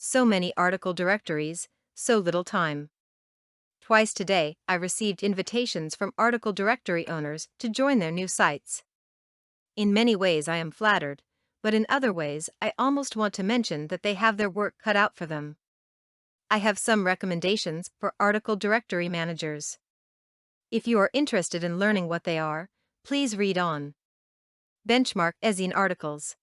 So many article directories, so little time. Twice today, I received invitations from article directory owners to join their new sites. In many ways, I am flattered, but in other ways, I almost want to mention that they have their work cut out for them. I have some recommendations for article directory managers. If you are interested in learning what they are, please read on. Benchmark Ezine articles.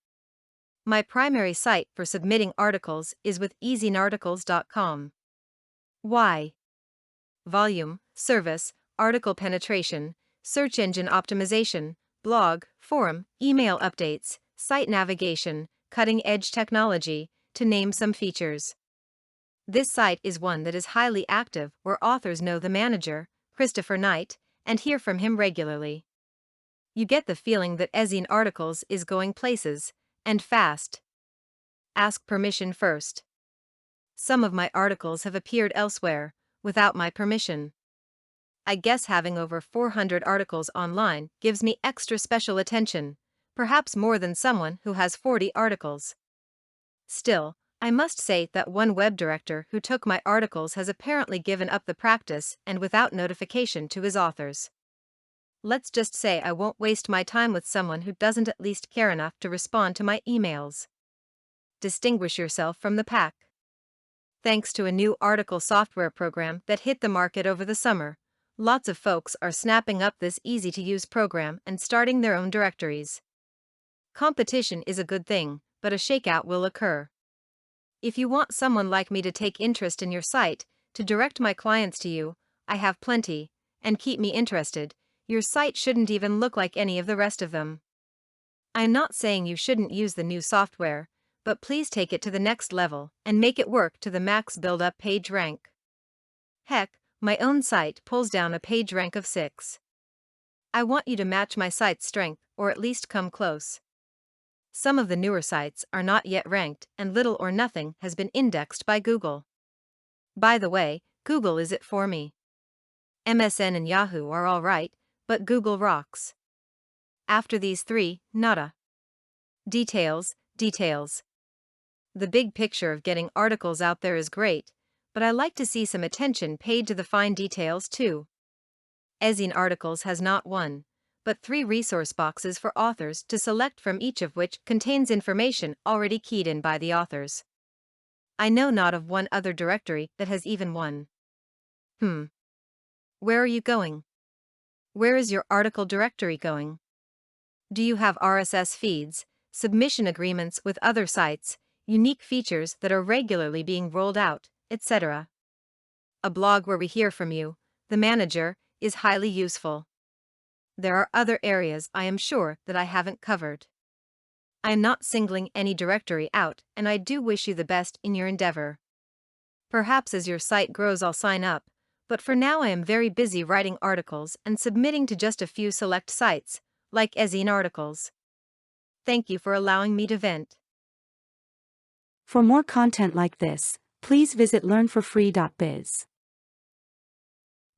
My primary site for submitting articles is with ezinearticles.com. Why? Volume, service, article penetration, search engine optimization, blog, forum, email updates, site navigation, cutting-edge technology, to name some features. This site is one that is highly active where authors know the manager, Christopher Knight, and hear from him regularly. You get the feeling that Ezine Articles is going places, and fast. Ask permission first. Some of my articles have appeared elsewhere, without my permission. I guess having over 400 articles online gives me extra special attention, perhaps more than someone who has 40 articles. Still, I must say that one web director who took my articles has apparently given up the practice and without notification to his authors. Let's just say I won't waste my time with someone who doesn't at least care enough to respond to my emails. Distinguish yourself from the pack. Thanks to a new article software program that hit the market over the summer, lots of folks are snapping up this easy-to-use program and starting their own directories. Competition is a good thing, but a shakeout will occur. If you want someone like me to take interest in your site, to direct my clients to you, I have plenty, and keep me interested. Your site shouldn't even look like any of the rest of them. I'm not saying you shouldn't use the new software, but please take it to the next level and make it work to the max build-up page rank. Heck, my own site pulls down a page rank of 6. I want you to match my site's strength, or at least come close. Some of the newer sites are not yet ranked, and little or nothing has been indexed by Google. By the way, Google is it for me. MSN and Yahoo are all right, but Google rocks. After these three, nada. Details. The big picture of getting articles out there is great, but I like to see some attention paid to the fine details too. Ezine Articles has not one, but 3 resource boxes for authors to select from, each of which contains information already keyed in by the authors. I know not of one other directory that has even one. Where are you going? Where is your article directory going? Do you have RSS feeds, submission agreements with other sites, unique features that are regularly being rolled out, etc.? A blog where we hear from you, the manager, is highly useful. There are other areas I am sure that I haven't covered. I am not singling any directory out, and I do wish you the best in your endeavor. Perhaps as your site grows I'll sign up, but for now I am very busy writing articles and submitting to just a few select sites, like Ezine Articles. Thank you for allowing me to vent. For more content like this, please visit learnforfree.biz.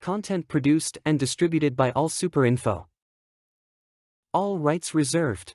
Content produced and distributed by AllSuperInfo. All rights reserved.